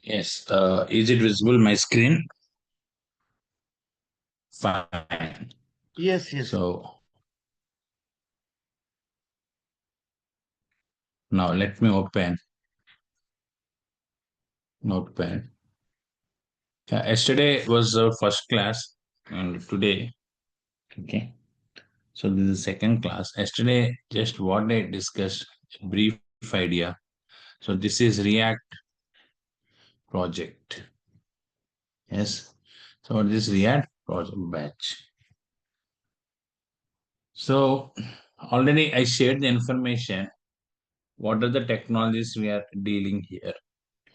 Yes. Is it visible my screen? Fine. Yes, yes. So now let me open Notepad. Yesterday was our first class, and today, okay. So this is second class. Yesterday, just what I discussed, a brief idea. So this is React project. Yes. So this React project batch. So already I shared the information. What are the technologies we are dealing here?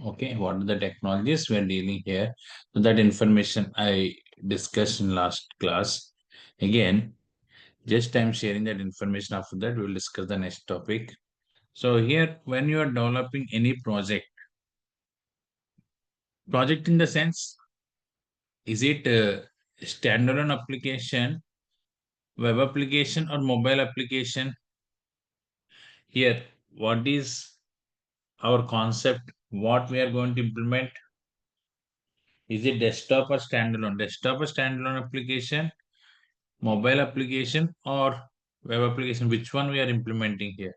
Okay, what are the technologies we are dealing here? So that information I discussed in last class. Again, just I'm sharing that information. After that, we will discuss the next topic. So here, when you are developing any project in the sense, is it a standalone application, web application, or mobile application? Here, what is our concept? What we are going to implement? Is it desktop or standalone? Desktop or standalone application, mobile application, or web application? Which one we are implementing here?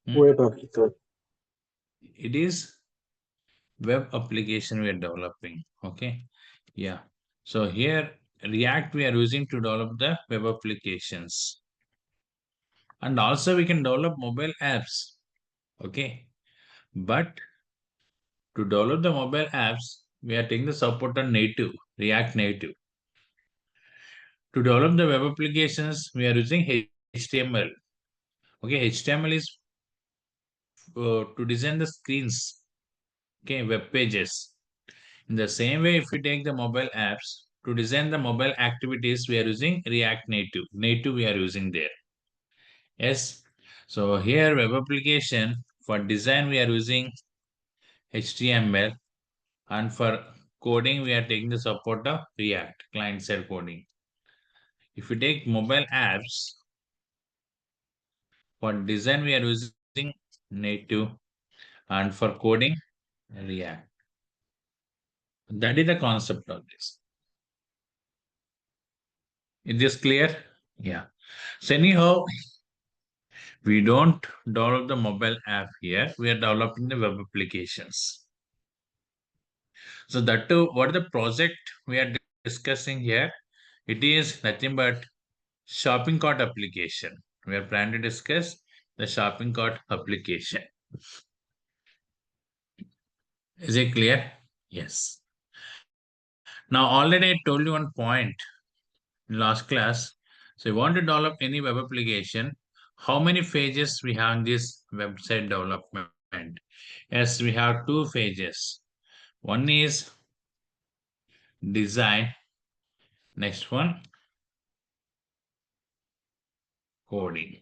Hmm? Web application. It is web application we are developing. Okay. Yeah. So here React we are using to develop the web applications. And also we can develop mobile apps. Okay. But to develop the mobile apps, we are taking the support on native, React Native. To develop the web applications, we are using HTML. Okay, HTML is to design the screens, okay, web pages. In the same way, if we take the mobile apps, to design the mobile activities, we are using React Native. Native we are using there. Yes. So here web application for design we are using HTML, and for coding we are taking the support of React client side coding. If we take mobile apps for design we are using Native, and for coding React. That is the concept of this. Is this clear? Yeah. So anyhow, we don't develop the mobile app here. We are developing the web applications. So that too, what the project we are discussing here? It is nothing but shopping cart application. We are planning to discuss the shopping cart application. Is it clear? Yes. Now already I told you one point in last class. So you want to develop any web application, how many phases we have in this website development? Yes, we have two phases. One is design, next one coding.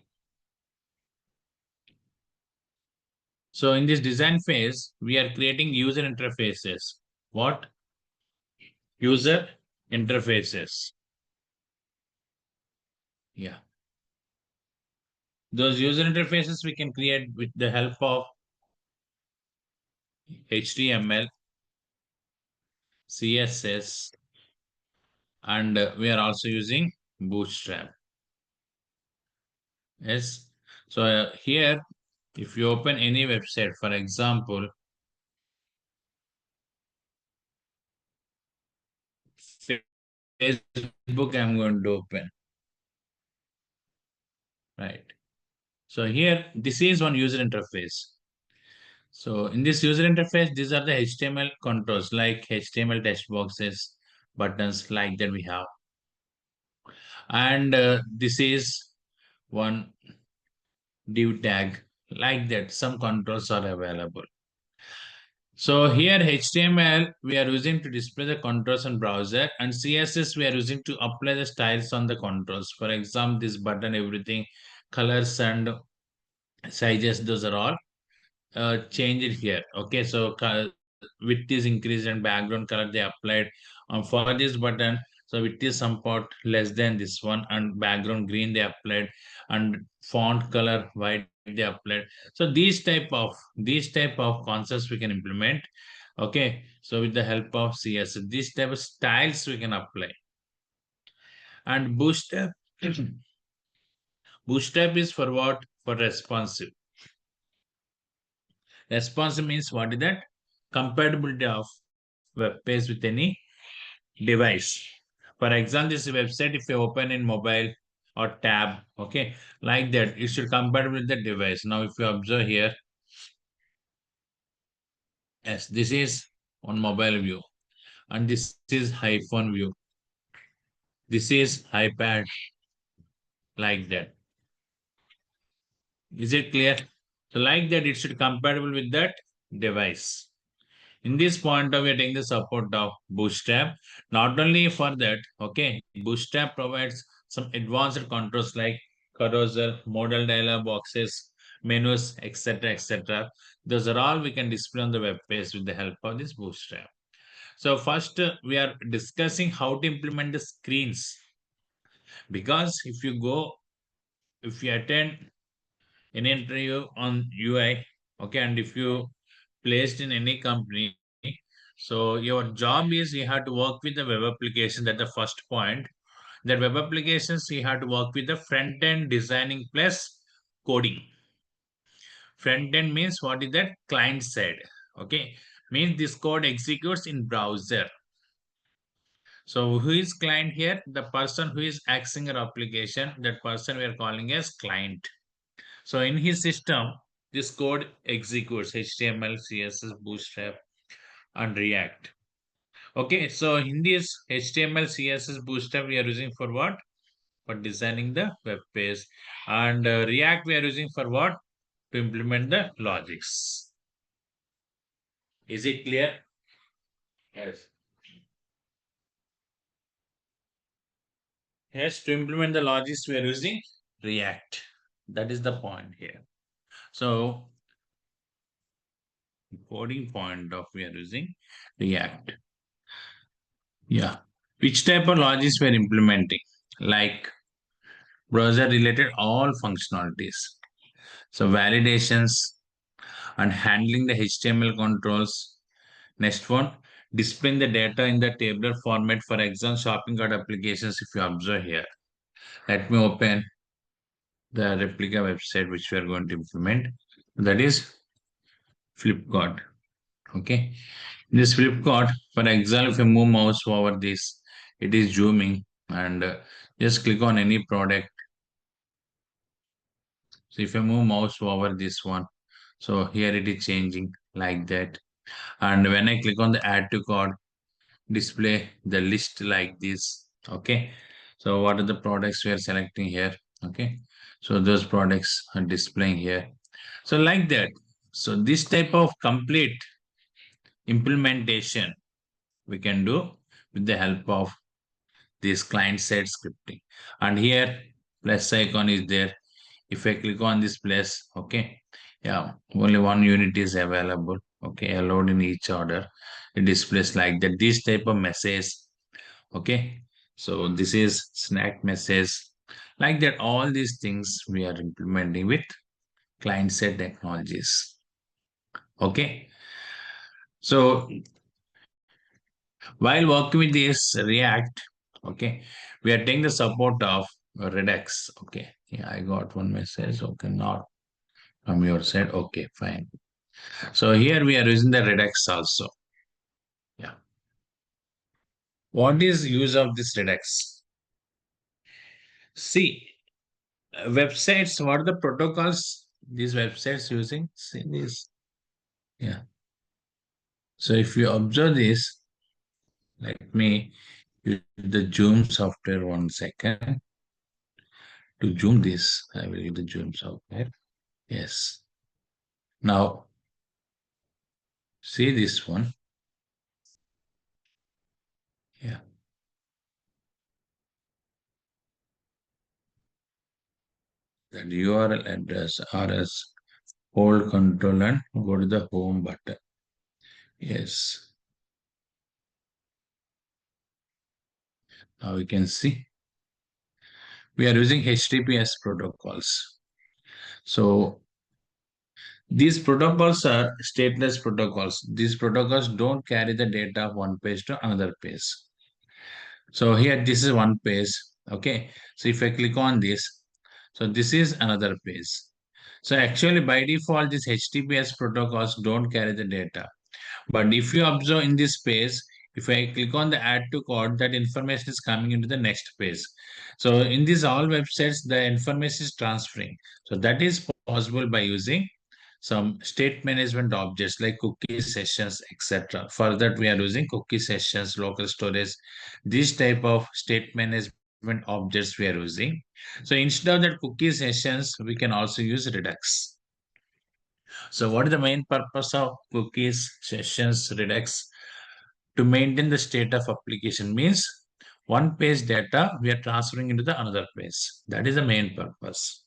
So in this design phase, we are creating user interfaces. What? User interfaces. Yeah. Those user interfaces we can create with the help of HTML, CSS, and we are also using Bootstrap. Yes. So here, if you open any website, for example, Facebook, I'm going to open. Right. So here, this is one user interface. So in this user interface, these are the HTML controls like HTML text boxes, buttons like that we have. And this is one div tag like that. Some controls are available. So here HTML we are using to display the controls on browser, and CSS we are using to apply the styles on the controls. For example, this button, everything, colors and sizes, those are all changed here. Okay, so width is increased and background color they applied for this button. So it is somewhat less than this one, and background green they applied, and font color white they applied. So these type of concepts we can implement. Okay, so with the help of CSS, these type of styles we can apply. And bootstrap is for what? For responsive. Responsive means what is that? Compatibility of web page with any device. For example, this website, if you open in mobile or tab, okay, like that, it should compatible with the device. Now, if you observe here, yes, this is on mobile view, and this is iPhone view. This is iPad, like that. Is it clear? So, like that, it should compatible with that device. In this point of view, taking the support of Bootstrap. Not only for that, okay, Bootstrap provides some advanced controls like carousel, modal dialog boxes, menus, etc., etc. Those are all we can display on the web page with the help of this Bootstrap. So first, we are discussing how to implement the screens, because if you attend an interview on UI, okay, and if you placed in any company, so your job is you have to work with the web application. That's the first point. That web applications you have to work with the front end designing plus coding. Front end means what is that? Client side. Okay, means this code executes in browser. So who is client here? The person who is accessing your application. That person we are calling as client. So in his system, this code executes HTML, CSS, Bootstrap, and React. Okay, so in this HTML, CSS, Bootstrap we are using for what? For designing the web page. And React we are using for what? To implement the logics. Is it clear? Yes. Yes, to implement the logics we are using React. That is the point here. So coding point of we are using React. Yeah. Which type of logics we are implementing? Like browser related all functionalities. So validations and handling the HTML controls. Next one, displaying the data in the tabular format. For example, shopping cart applications. If you observe here, let me open the replica website which we are going to implement. That is Flipkart. Okay. This Flipkart, for example, if you move mouse over this, it is zooming, and just click on any product. So if you move mouse over this one, so here it is changing like that. And when I click on the add to cart, display the list like this. Okay, so what are the products we are selecting here? Okay, so those products are displaying here, so like that. So this type of complete implementation we can do with the help of this client side scripting. And here plus icon is there. If I click on this plus, okay, yeah, only one unit is available. Okay, allowed in each order. It displays like that. This type of message. Okay, so this is snack message. Like that, all these things we are implementing with client side technologies. Okay, so while working with this React, okay, we are taking the support of Redux. Okay, yeah, I got one message. Okay, not from your side. Okay, fine. So here we are using the Redux also. Yeah. What is use of this Redux? See, websites, what are the protocols these websites using? See this. Yeah. So if you observe this, let me use the Zoom software 1 second. To zoom this, I will use the Zoom software. Yes. Now, see this one. Yeah. That URL address RS, hold control and go to the home button. Yes. Now we can see we are using HTTPS protocols. So these protocols are stateless protocols. These protocols don't carry the data of one page to another page. So here, this is one page. Okay. So if I click on this, so this is another page. So actually, by default, these HTTPS protocols don't carry the data. But if you observe in this page, if I click on the add to cart, that information is coming into the next page. So in these all websites, the information is transferring. So that is possible by using some state management objects like cookie sessions, etc. For that, we are using cookie sessions, local storage, this type of state management objects we are using. So instead of that cookie sessions, we can also use Redux. So what is the main purpose of cookies, sessions, Redux? To maintain the state of application means one page data we are transferring into the another page. That is the main purpose.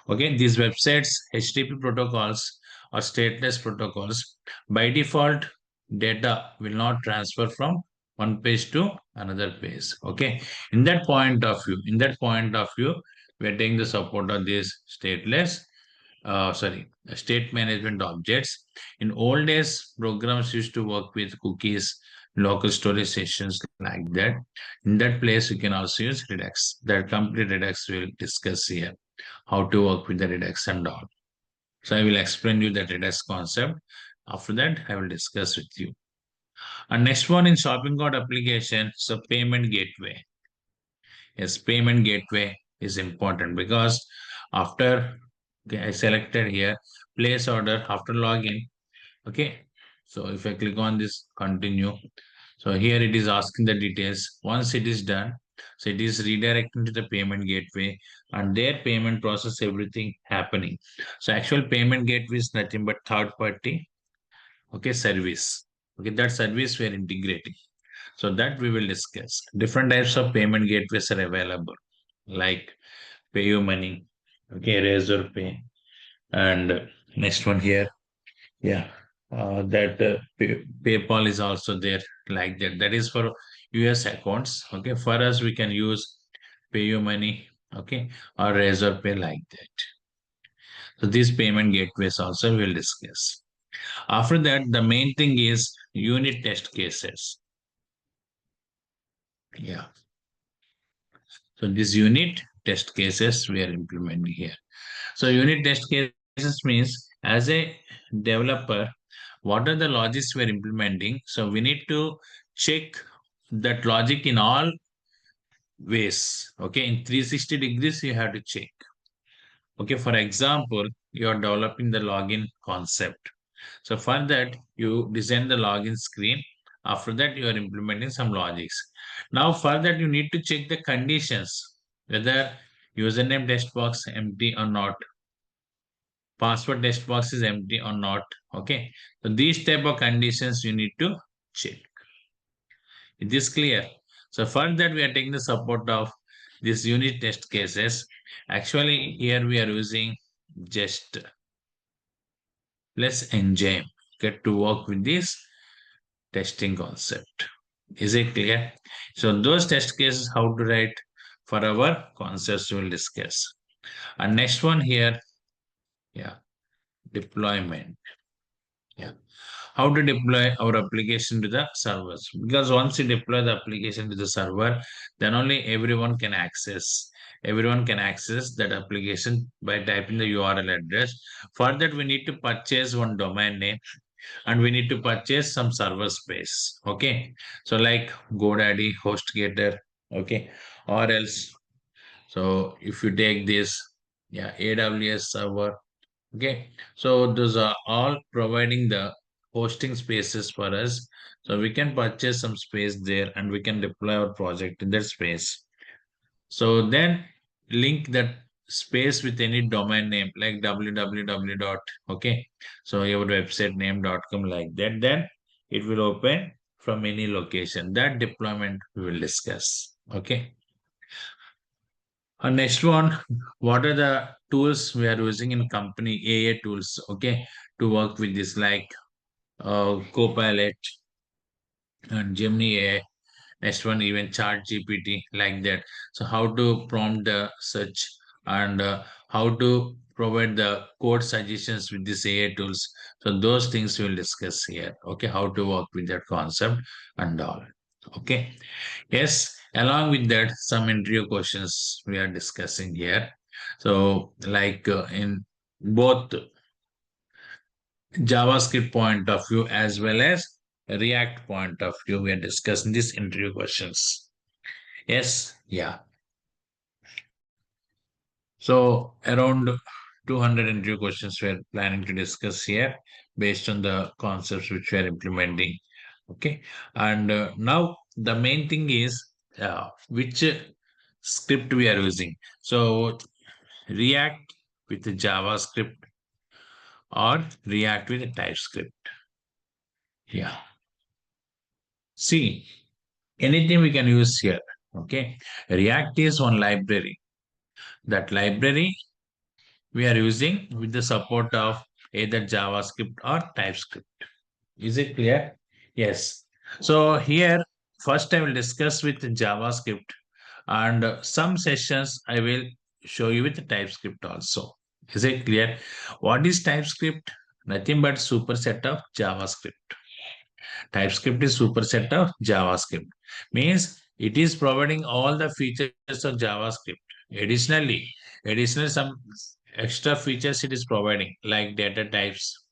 Okay, these websites, HTTP protocols or stateless protocols, by default, data will not transfer from one page to another page. Okay, in that point of view, we are taking the support of these stateless, state management objects. In old days, programs used to work with cookies, local storage sessions like that. In that place, you can also use Redux. That complete Redux we'll discuss here how to work with the Redux and all. So I will explain you the Redux concept. After that, I will discuss with you. And next one in shopping cart application, so payment gateway. Yes, payment gateway is important because after I selected here, place order after login. Okay. So if I click on this continue, so here it is asking the details. Once it is done, so it is redirecting to the payment gateway and their payment process, everything happening. So actual payment gateway is nothing but third party, okay, service. Okay, that service we are integrating. So that we will discuss. Different types of payment gateways are available, like money, okay, Razor Pay, and next one here, yeah, that PayPal is also there like that. That is for US accounts. Okay, for us we can use money, okay, or Razor Pay like that. So these payment gateways also we'll discuss. After that, the main thing is unit test cases. Yeah. So these unit test cases we are implementing here. So unit test cases means as a developer, what are the logics we're implementing? So we need to check that logic in all ways. Okay, in 360 degrees, you have to check. Okay, for example, you are developing the login concept. So for that, you design the login screen. After that, you are implementing some logics. Now, for that, you need to check the conditions, whether username text box empty or not, password text box is empty or not. Okay, so these type of conditions you need to check. It is clear. So for that we are taking the support of these unit test cases. Actually here we are using just less engine get to work with this testing concept. Is it clear? So those test cases how to write for our concepts we will discuss. And next one here, yeah, deployment. Yeah. How to deploy our application to the servers. Because once you deploy the application to the server, then only everyone can access that application by typing the URL address. For that, we need to purchase one domain name and we need to purchase some server space. Okay. So like GoDaddy, HostGator, okay, or else. So if you take this, yeah, AWS server. Okay, so those are all providing the hosting spaces for us. So we can purchase some space there and we can deploy our project in that space. So then link that space with any domain name like www dot, okay. So your website name.com like that. Then it will open from any location. That deployment we will discuss. Okay. Next one, what are the tools we are using in company AA tools, okay, to work with this like Copilot and Gemini AI. Next one, even chart GPT, like that. So how to prompt the search, and how to provide the code suggestions with these AI tools. So those things we'll discuss here. Okay, how to work with that concept and all. Okay. Yes, along with that, some interview questions we are discussing here. So, like in both JavaScript point of view as well as React point of view, we are discussing these interview questions. Yes, yeah. So, around 200 interview questions we are planning to discuss here based on the concepts which we are implementing. Okay, and now the main thing is which script we are using. So, React with the JavaScript or React with the TypeScript. Yeah. See, anything we can use here. Okay. React is one library. That library we are using with the support of either JavaScript or TypeScript. Is it clear? Yes. So here, first I will discuss with JavaScript, and some sessions I will show you with TypeScript also. Is it clear? What is TypeScript? Nothing but superset of JavaScript. TypeScript is superset of JavaScript. Means it is providing all the features of JavaScript. Additionally, additional some extra features it is providing like data types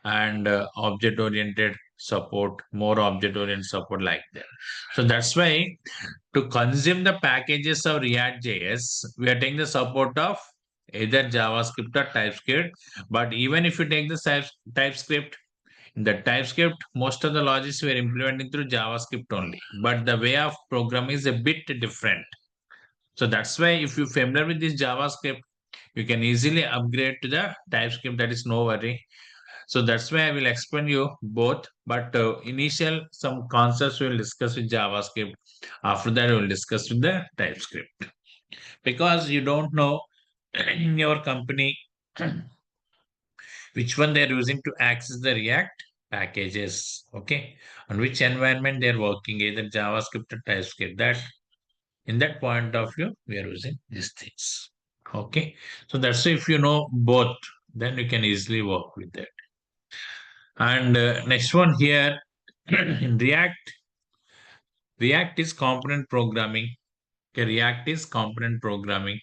and object oriented support, more object oriented support like that. So that's why to consume the packages of React.js, we are taking the support of either JavaScript or TypeScript. But even if you take the TypeScript, in the TypeScript, most of the logics we are implementing through JavaScript only. But the way of programming is a bit different. So that's why if you're familiar with this JavaScript, you can easily upgrade to the TypeScript. That is no worry. So that's why I will explain you both. But initial some concepts we will discuss with JavaScript. After that, we will discuss with the TypeScript. Because you don't know in your company which one they're using to access the React packages, okay, on which environment they're working, either JavaScript or TypeScript. That in that point of view, we are using these things. Okay, so that's if you know both, then you can easily work with that. And next one here in React is component programming. Okay, React is component programming.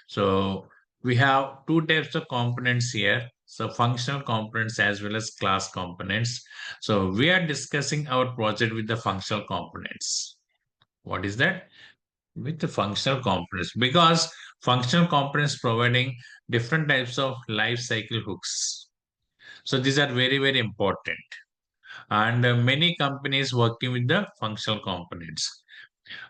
So we have two types of components here. So functional components as well as class components. So we are discussing our project with the functional components. What is that? With the functional components, because functional components providing different types of life cycle hooks. So these are very, very important. And many companies working with the functional components.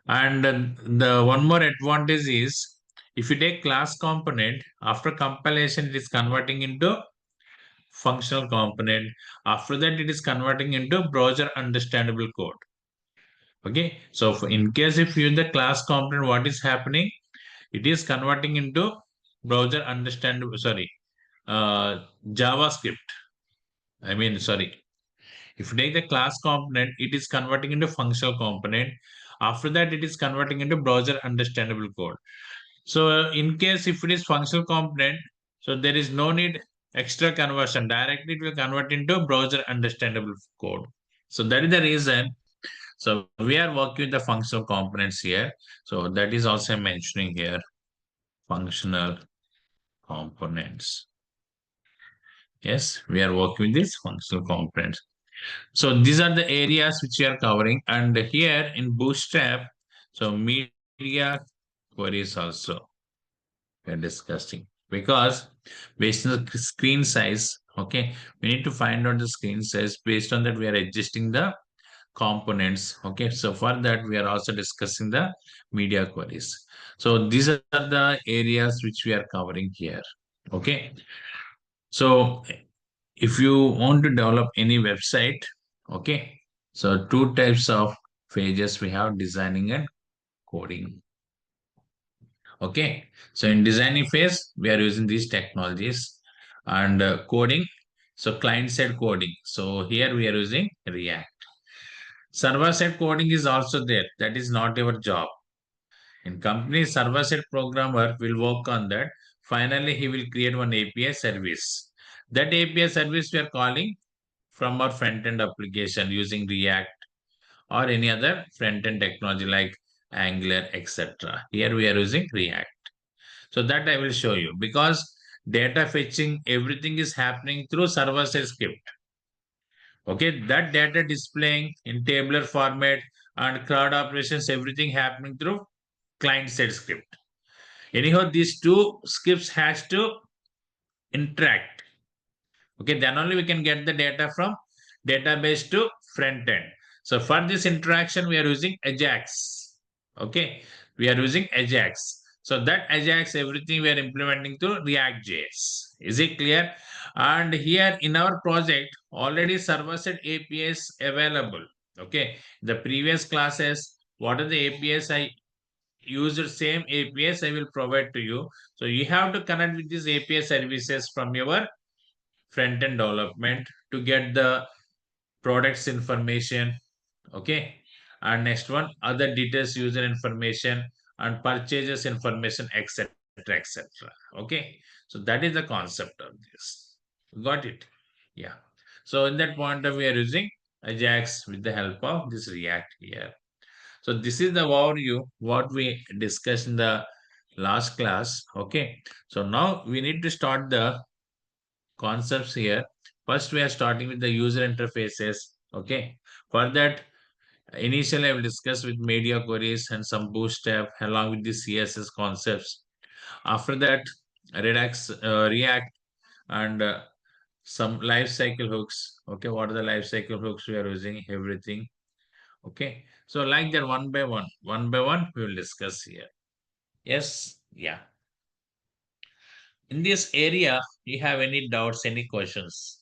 And the one more advantage is if you take class component, after compilation, it is converting into functional component. After that, it is converting into browser understandable code. Okay. So in case if you use the class component, what is happening? It is converting into browser understandable, sorry, JavaScript. I mean, sorry. If you take the class component, it is converting into functional component. After that, it is converting into browser understandable code. So in case if it is functional component, so there is no need extra conversion. Directly it will convert into browser understandable code. So that is the reason. So we are working with the functional components here. So that is also mentioning here, functional components. Yes, we are working with these functional components. So these are the areas which we are covering. And here in Bootstrap, so media queries also we are discussing, because based on the screen size, okay, we need to find out the screen size. Based on that, we are adjusting the components. Okay, so for that, we are also discussing the media queries. So these are the areas which we are covering here. Okay, so if you want to develop any website, okay, so two types of phases we have: designing and coding. Okay, so in designing phase, we are using these technologies, and coding. So client side coding. So here we are using React. Server-side coding is also there. That is not your job. In company, server-side programmer will work on that. Finally, he will create one API service. That API service we are calling from our front-end application using React or any other front-end technology like Angular, etc. Here we are using React. So that I will show you because data fetching, everything is happening through server-side script. Okay, that data displaying in tabular format and crowd operations, everything happening through client-side script. Anyhow, these two scripts has to interact. Okay, then only we can get the data from database to front end. So for this interaction, we are using Ajax. Okay, we are using Ajax. So that Ajax, everything we are implementing through React.js. Is it clear? And here in our project, already server-side APIs available. Okay, the previous classes, what are the APIs I used same APIs I will provide to you. So you have to connect with these API services from your front-end development to get the products information. Okay. And next one, other details, user information and purchases information, etc. etc. Okay. So that is the concept of this. Got it? Yeah. So in that point of we are using Ajax with the help of this React here. So this is the overview what we discussed in the last class. Okay. So now we need to start the concepts here. First, we are starting with the user interfaces. Okay. For that, initially I will discuss with media queries and some bootstrap along with the CSS concepts. After that, React, and some lifecycle hooks. Okay. What are the lifecycle hooks we are using? Everything. Okay. So like that, one by one, we will discuss here. Yes. Yeah. In this area, you have any doubts, any questions?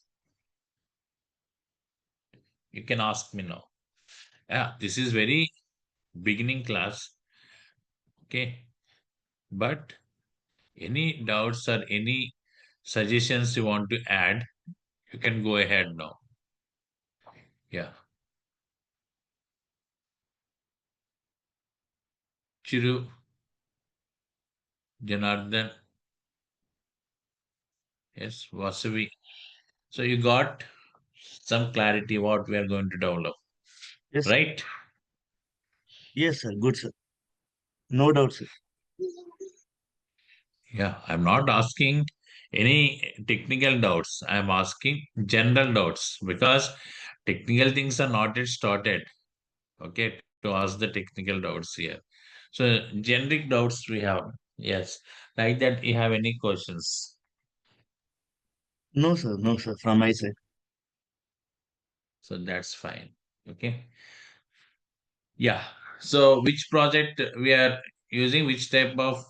You can ask me now. Yeah, this is very beginning class. Okay. But any doubts or any suggestions you want to add, you can go ahead now. Yeah. Chiru, Janardhan, yes, Vasavi. So you got some clarity what we are going to develop, Yes, right? yes, sir. Good, sir. No doubt, sir. Yeah, I'm not asking any technical doubts. I'm asking general doubts because technical things are not yet started. Okay, to ask the technical doubts here. So generic doubts we have. Yes, like that. You have any questions? No, sir. No, sir. From my side. So that's fine. Okay. Yeah. So which project we are using? Which type of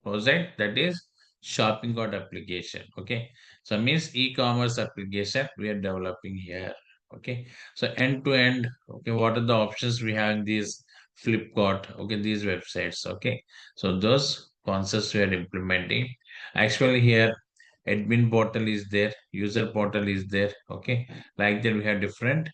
project? That is shopping cart application. Okay. So means e-commerce application we are developing here. Okay. So end to end. Okay. What are the options we have in these Flipkart? Okay. These websites. Okay. So those concepts we are implementing. Actually here admin portal is there, user portal is there. Okay. Like that we have different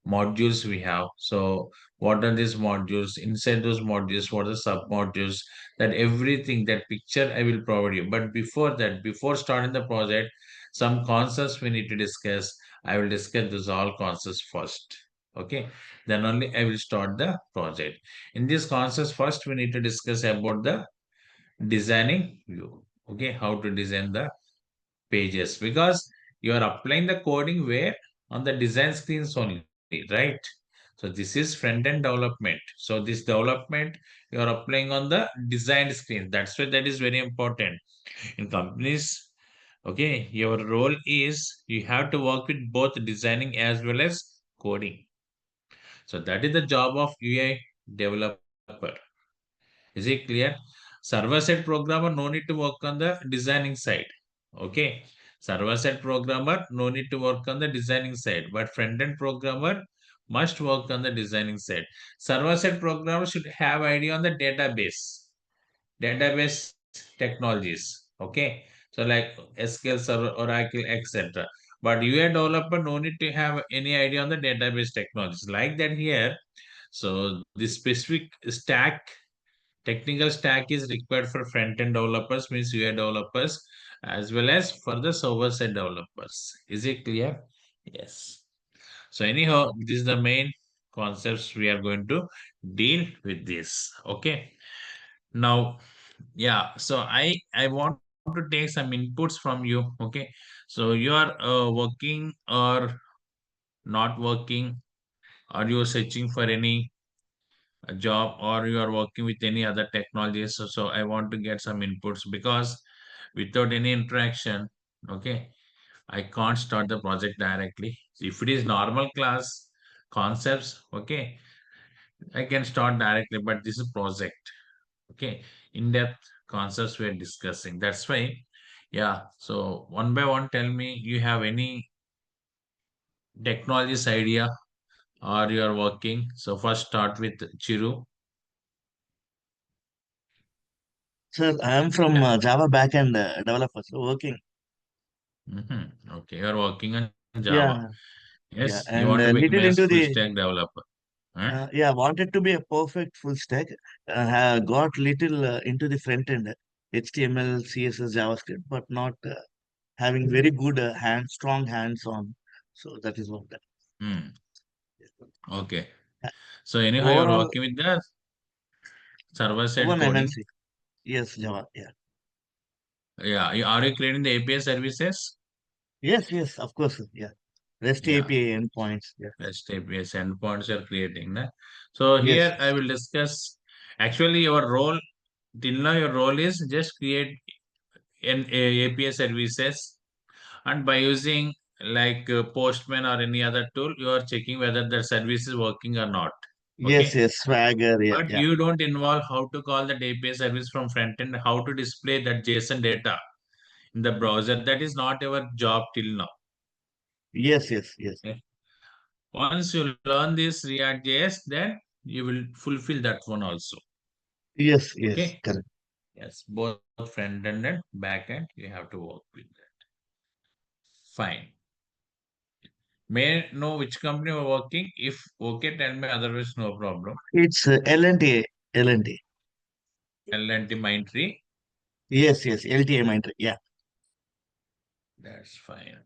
modules we have. So what are these modules? Inside those modules, what are the sub modules? That everything, that picture I will provide you. But before that, before starting the project, some concepts we need to discuss. I will discuss those all concepts first. Okay. Then only I will start the project. In these concepts, first we need to discuss about the designing view. Okay. How to design the pages because you are applying the coding where on the design screens only, right? So this is front-end development. So this development you are applying on the design screen. That's why that is very important in companies. Okay, your role is you have to work with both designing as well as coding. So that is the job of UI developer. Is it clear? Server-side programmer no need to work on the designing side. Okay. Server-side programmer no need to work on the designing side, but front-end programmer must work on the designing side. Server-side programmer should have idea on the database technologies. Okay. So like SQL Server, Oracle, etc. But UI developer no need to have any idea on the database technologies like that here. So this specific stack, technical stack is required for front-end developers, means UI developers, as well as for the server-side developers. Is it clear? Yes. So anyhow, this is the main concepts we are going to deal with this. Okay. Now, yeah. So I want to take some inputs from you. Okay. So you are working or not working? Are you searching for any job or you are working with any other technologies? So I want to get some inputs because without any interaction, okay, I can't start the project directly. If it is normal class concepts, okay, I can start directly, but this is project, okay, in-depth concepts we're discussing. That's why, yeah. So one by one, tell me you have any technologies idea or you are working. So first start with Chiru. Sir, I am from Yeah. Java backend developer, so working. Okay, you are working on Java. Yeah, Yes, yeah, you want to and become a little into full the stack developer. Huh? yeah, wanted to be a perfect full stack. Got little into the front end, HTML, CSS, JavaScript, but not having very good strong hands on. So that is what that. Hmm. Okay. Uh, So anyhow, you are Overall, working with the server side one coding. MNC. Yes, Java. Yeah. Yeah. Are you creating the API services? Yes, yes, of course. Yeah. REST Yeah. API endpoints. Yeah. REST APIs endpoints you are creating. Na? So Yes, here I will discuss. Actually, your role till now your role is just create an API services, and by using like Postman or any other tool, you are checking whether the service is working or not. yes, Okay. yes. Swagger. Yeah, But yeah. you don't involve how to call that API service from front end, how to display that JSON data in the browser. That is not our job till now. Yes, yes, yes. Okay. Once you learn this React JS, then you will fulfill that one also. Yes, yes. Okay. Correct. Yes, both front end and back end, you have to work with that. Fine. May I know which company you are working? If okay, tell me. Otherwise, no problem. It's LNT. LNT. L&T Mindtree. Yes, yes. LTA miner. Yeah. That's fine.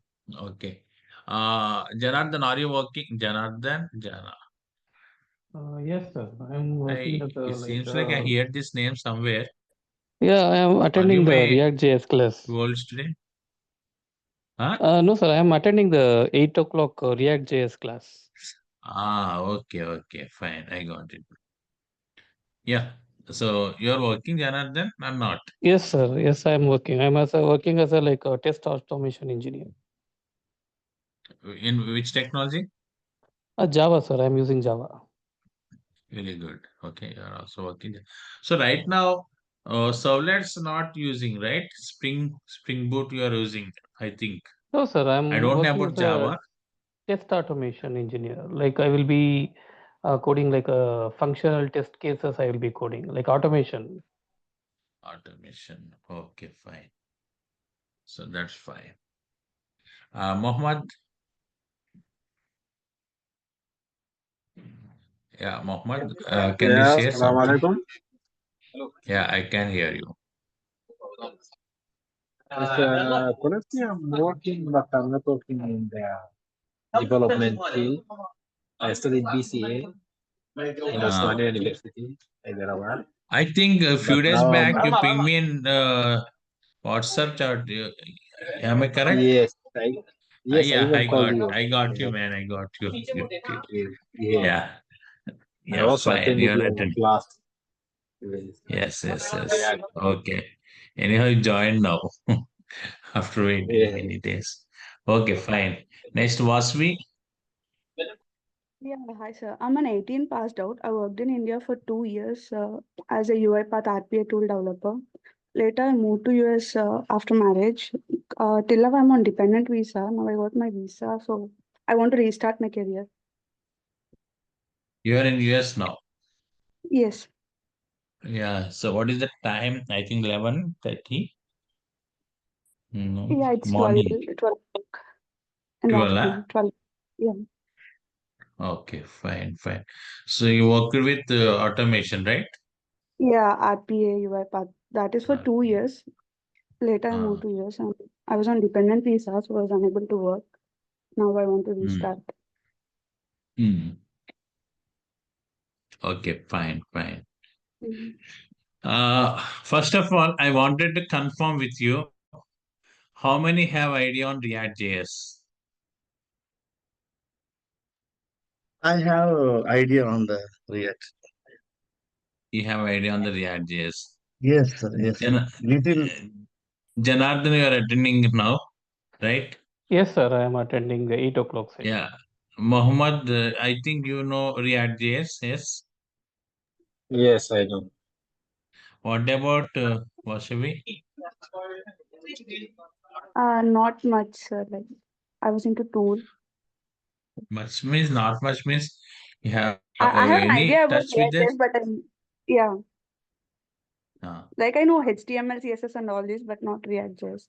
Okay. Janardhan, are you working? Janardhan, Jana. Yes, sir. I'm working I. as a It seems like I heard this name somewhere. yeah, I am Are you attending the my React JS class. gold student? Huh? No, sir, I am attending the 8 o'clock React JS class. Okay, okay, fine. I got it. Yeah. So you're working, Janardhan, or not? Yes, sir. Yes, I am working. I'm as a, working as a like a test automation engineer. In which technology? Java, sir. I'm using Java. Really good. Okay, you're also working there. So right now, servlets not using, right? Spring Boot you are using, I think. No, sir. I I'm don't know working about as a Java. test automation engineer. Like I will be coding like a functional test cases. I will be coding like automation. Automation. Okay, fine. So that's fine. Mohammed, yeah, Mohammed, can you Yeah, share Assalamu something? alaikum. Yeah, I can hear you. Currently, I'm working, but I'm not working in the development field. I studied BCA in Uh, Osmania University, Hyderabad. I think a few But days now back you pinged me in WhatsApp chat. Am I correct? yes, yes, I Yeah, even called you. I got you, Yeah, man. I got you. Good, good. yeah. Yeah, I yeah, also fine. attended You're your attending. class. Yes. Yes, yes, yes. Yeah, Okay. Anyhow, you join now after waiting yeah. many days. Okay, fine. Next, Vasvi. Yeah, hi sir. I'm an 18 passed out. I worked in India for 2 years as a UiPath RPA tool developer. Later, I moved to US after marriage. Till now, I'm on dependent visa. Now I got my visa, so I want to restart my career. You are in US now. Yes. Yeah. So what is the time? I think 11:30. No, Yeah, it's 12, morning. 12 o'clock. in 12, afternoon, 12. Yeah. Okay, fine. So you worked with automation, right? Yeah, RPA UI path. That is for 2 years. Later, I moved Uh, to US and I was on dependent visa, so I was unable to work. Now I want to hmm, restart. hmm. Okay, fine. Mhm. First of all, I wanted to confirm with you how many have idea on React.js? I have idea on the React. You have idea on the React.js. Yes, sir. Yes, sir. Jan- Little. Janardhan, you are attending now, right? Yes, sir. I am attending the 8 o'clock session. Yeah. Mohammed, I think you know React.js, yes? Yes, I know. What about Vasavi? Not much, sir. Like I was into tool. Much means not much means you have I have an any idea touch about with this? React.js, but yeah, Uh, like I know HTML, CSS, and all this, but not React.js.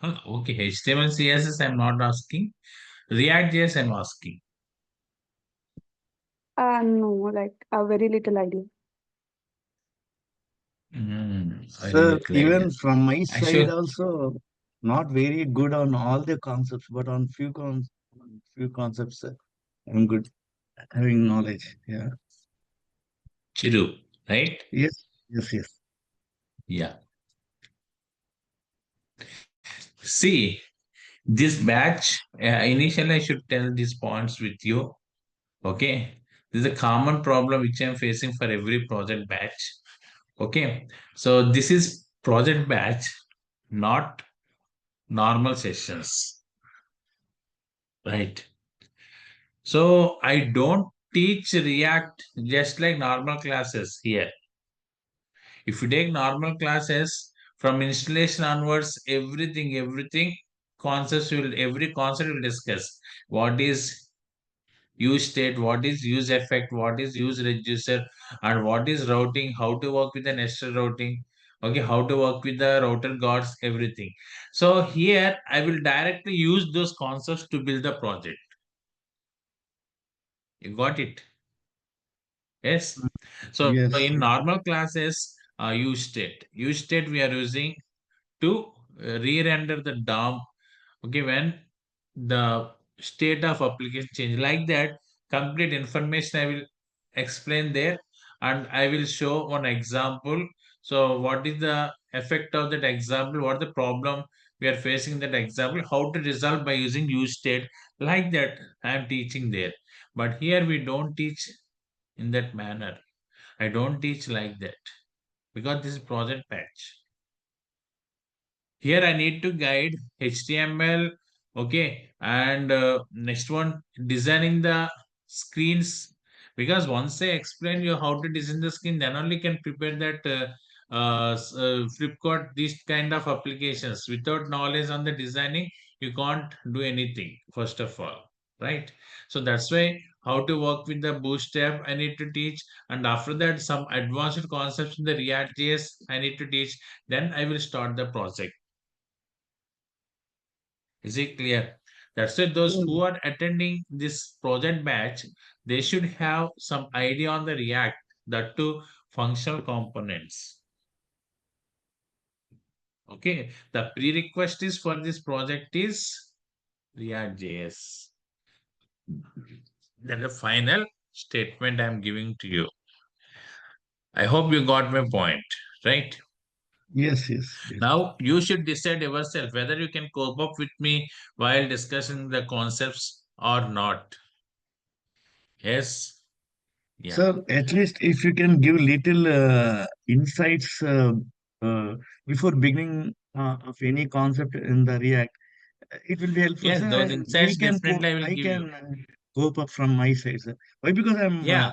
okay, HTML, CSS, I'm not asking. React.js, I'm asking. No, like a very little idea. Very Sir, little idea. even from my side Actually, also, not very good on all the concepts, but on few concepts, I'm good having knowledge. Yeah. Chiru, right? Yes. Yes. Yes. Yeah. See, this batch, initially I should tell these points with you. Okay. This is a common problem which I'm facing for every project batch. Okay. So this is project batch, not normal sessions. Right. So I don't teach React just like normal classes here. If you take normal classes from installation onwards, every concept will discuss. What is use state, what is use effect, what is use reducer, and what is routing, how to work with the nested routing, okay, how to work with the router guards, everything. So here I will directly use those concepts to build the project. You got it? Yes. So Yes. in normal classes, use state we are using to re-render the DOM. Okay, when the state of application change like that, complete information I will explain there, and I will show one example. So what is the effect of that example? What the problem we are facing in that example? How to resolve by using use state, like that I am teaching there. But here we don't teach in that manner. I don't teach like that because this is project patch. Here I need to guide HTML, okay, and next one designing the screens, because once I explain you how to design the screen, then only can prepare that Flipkart, these kind of applications. Without knowledge on the designing, you can't do anything, first of all, right? So that's why how to work with the bootstrap I need to teach, and after that some advanced concepts in the React.js I need to teach. Then I will start the project. Is it clear? That's why those Mm. who are attending this project batch, they should have some idea on the React, that too functional components. Okay, the prerequisite is for this project is React.js. Then the final statement I'm giving to you. I hope you got my point, right? Yes. Yes. Yes. Now you should decide yourself whether you can cope up with me while discussing the concepts or not. Yes. Yeah. Sir, at least if you can give little insights uh, before beginning of any concept in the React, it will be helpful, Yes, sir. those And we insights can definitely I will I give you. can cope up from my side, sir. Why? Because I'm Yeah,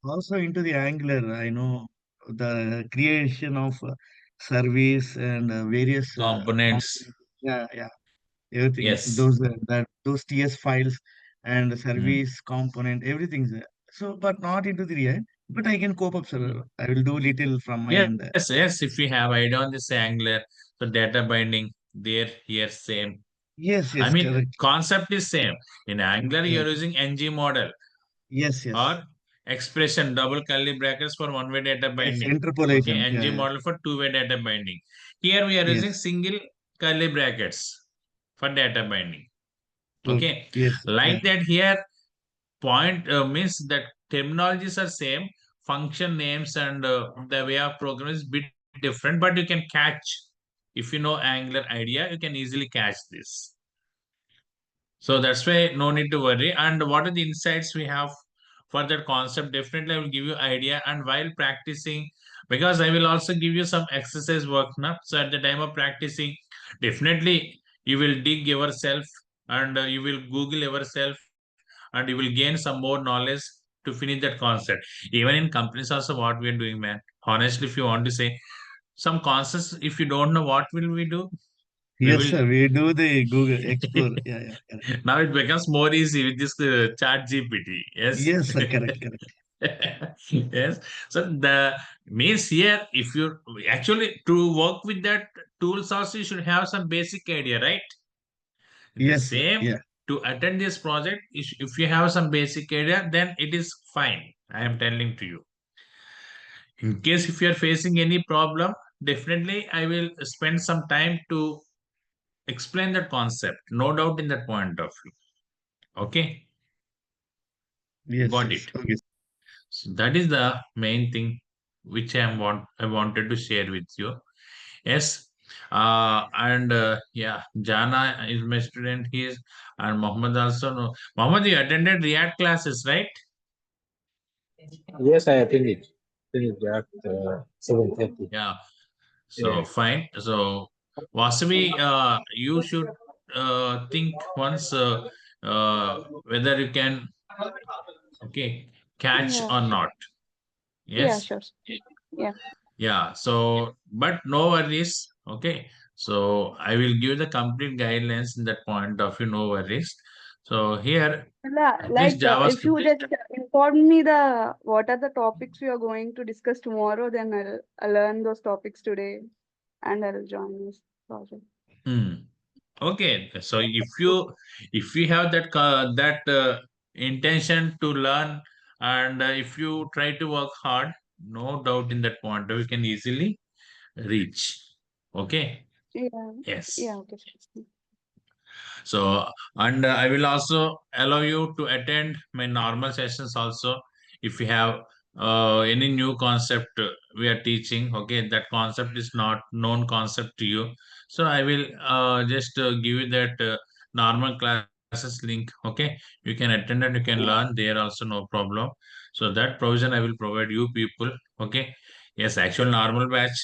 also into the Angular. I know the creation of service and various components. components. Yeah, yeah, everything. Yes. Those TS files and Mm. service component, everything, sir. So, but not into the React. But I can cope up, Mm. sir. I will do little from my end. Yes, yes. If we have idea on this Angular, so data binding, there, here, same. Yes, I yes, mean, correct. concept is same. In Angular, Yeah. you're using NG model Yes, yes. or expression double curly brackets for one-way data Yes, binding. Okay, interpolation. Yeah, NG yeah. model for two-way data binding. Here we are using Yes. single curly brackets for data binding. Okay. Okay, Yes. Yeah. like that here point means that terminologies are same, function names and the way of program is bit different, but you can catch. If you know Angular idea, you can easily catch this. So that's why no need to worry. And what are the insights we have for that concept? Definitely I will give you idea. And while practicing, because I will also give you some exercise work now. So at the time of practicing, definitely you will dig yourself and you will Google yourself and you will gain some more knowledge to finish that concept. Even in companies also what we are doing, man. Honestly, if you want to say some concepts, if you don't know what will we do, we Yes, will sir. We do the Google Explore. Yeah, yeah. Correct. now it becomes more easy with this chat GPT. Yes. Yes, sir. Correct, correct. Yes. So the means here, if you actually to work with that tools also, you should have some basic idea, right? The Yes, sir. same Yeah. to attend this project, if you have some basic idea, then it is fine. I am telling to you. In case if you are facing any problem, definitely I will spend some time to explain that concept. No doubt in that point of view. Okay, Yes, got yes. it. Okay. So that is the main thing which I wanted to share with you. Yes. And yeah, Jana is my student. He is, and Mohammed also. No. Mohammed, you attended React classes, right? Yes, I attended. Attended at 7:30. Yeah. Yeah. So fine. So Vasavi, you should think once whether you can okay catch Yeah, or sure. not. Yeah, Yes. sure. Yeah. Yeah. So, but no worries. Okay. So I will give the complete guidelines in that point of view. No worries. So here, this Like if JavaScript. you just inform me the what are the topics we are going to discuss tomorrow, then I'll learn those topics today and I'll join this project. Hmm. Okay. So if you have that intention to learn and if you try to work hard, no doubt in that point of view, you can easily reach. Okay. Yeah. Yes. Yeah. Okay. Sure. So, and I will also allow you to attend my normal sessions also. If you have any new concept we are teaching, okay, that concept is not known concept to you. So I will just give you that normal classes link, okay. You can attend and you can learn there also, no problem. So that provision I will provide you people, okay. Yes, actual normal batch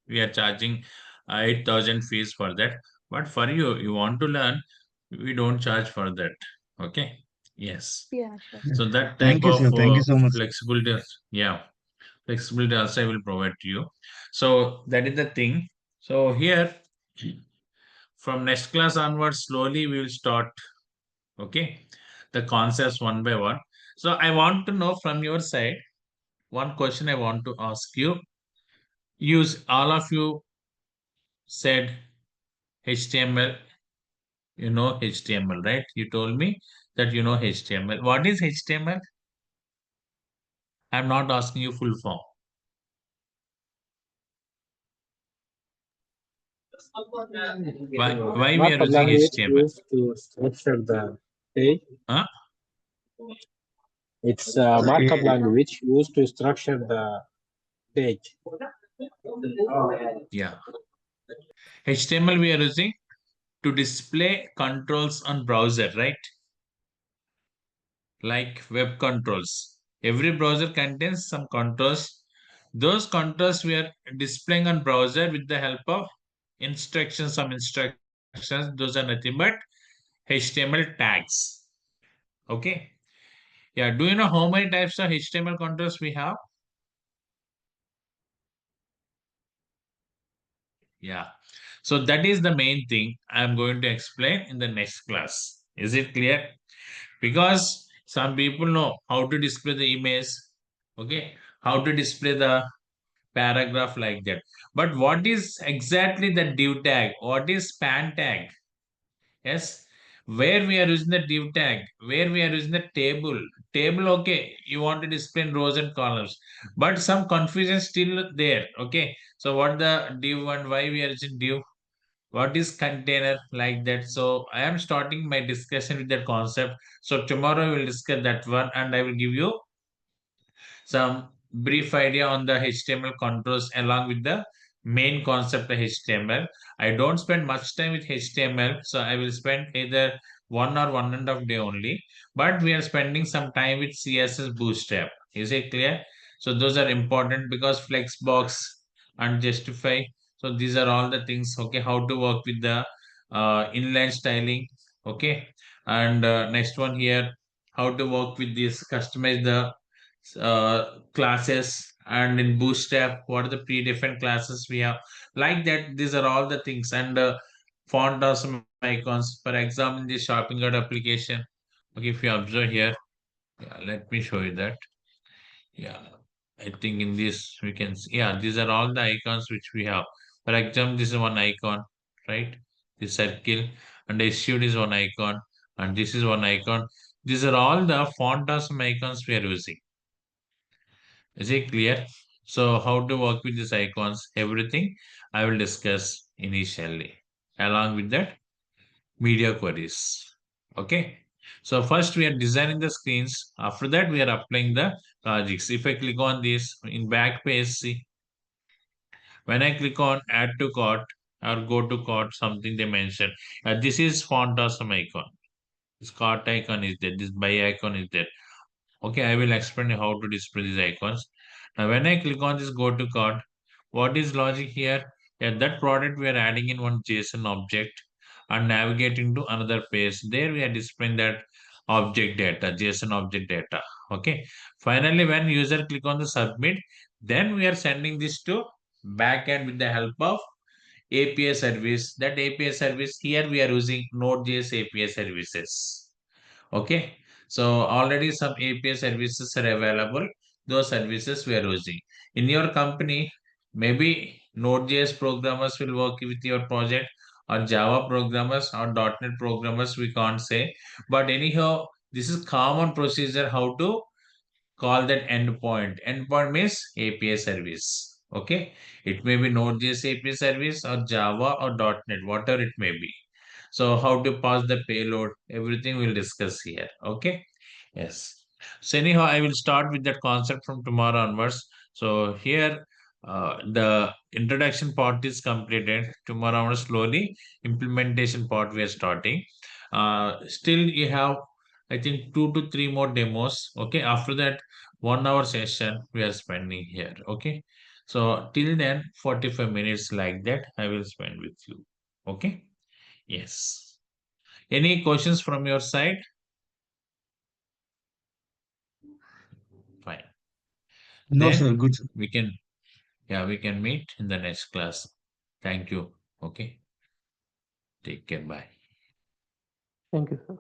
we are charging 8,000 fees for that. But for you, you want to learn, we don't charge for that. Okay. Yes. Yeah. Sure. Yeah. So that type Thank you, of sir. Thank you so much. flexibility, yeah, flexibility also I will provide to you. So that is the thing. So here, from next class onwards, slowly we will start. Okay, the concepts one by one. So I want to know from your side one question I want to ask you. Use all of you said HTML. You know HTML, right? You told me that you know HTML. What is HTML? I'm not asking you full form. Why we are Markup using language HTML? used to structure the page. Huh? It's a markup Okay. language used to structure the page. Yeah. HTML we are using to display controls on browser, right? Like web controls. Every browser contains some controls. Those controls we are displaying on browser with the help of instructions, some instructions. Those are nothing but HTML tags. Okay. Yeah. Do you know how many types of HTML controls we have? Yeah. So that is the main thing I'm going to explain in the next class. Is it clear? Because some people know how to display the image, okay, how to display the paragraph like that. But what is exactly the div tag? What is span tag? Yes. Where we are using the div tag, where we are using the table, okay, you want to display in rows and columns, but some confusion still there, okay. So what the div and why we are using div, what is container, like that. So I am starting my discussion with that concept. So tomorrow we will discuss that one, and I will give you some brief idea on the HTML controls along with the main concept of HTML. I don't spend much time with HTML, so I will spend either 1 or 1.5 day only. But we are spending some time with CSS Bootstrap. Is it clear? So those are important because Flexbox and Justify. So these are all the things. Okay, how to work with the inline styling. Okay, and next one here, how to work with this, customize the classes, and in Bootstrap what are the predefined classes we have, like that. These are all the things. And font or some icons, for example, in the shopping cart application. Okay, if you observe here, yeah, let me show you that. Yeah, I think in this we can see, yeah, these are all the icons which we have. For example, this is one icon, right? The circle, and issued is one icon, and this is one icon. These are all the font or some icons we are using. Is it clear? So how to work with these icons, everything I will discuss initially along with that media queries. Okay. So first we are designing the screens. After that we are applying the logics. If I click on this in back page, see, when I click on add to cart or go to cart, something they mentioned. This is font or some icon. This cart icon is there. This buy icon is there. Okay, I will explain how to display these icons. Now, when I click on this go to cart, what is logic here? Yeah, that product we are adding in one JSON object and navigating to another page. There we are displaying that object data, JSON object data. Okay. Finally, when user click on the submit, then we are sending this to backend with the help of API service. That API service here we are using Node.js API services. Okay, so already some API services are available. Those services we are using in your company. Maybe Node.js programmers will work with your project, or Java programmers or .NET programmers. We can't say, but anyhow, this is common procedure how to call that endpoint. Endpoint means API service. Okay, it may be Node.js API service or Java or .NET, whatever it may be. So how to pass the payload, everything we'll discuss here. Okay. Yes. So anyhow, I will start with that concept from tomorrow onwards. So here, the introduction part is completed. Tomorrow onwards, slowly implementation part we are starting. Still you have, I think, 2 to 3 more demos. Okay. After that, 1 hour session we are spending here. Okay. So till then, 45 minutes like that I will spend with you. Okay. Yes. Any questions from your side? Fine. No, Then sir. Good. we can, yeah, we can meet in the next class. Thank you. Okay. Take care. Bye. Thank you, sir.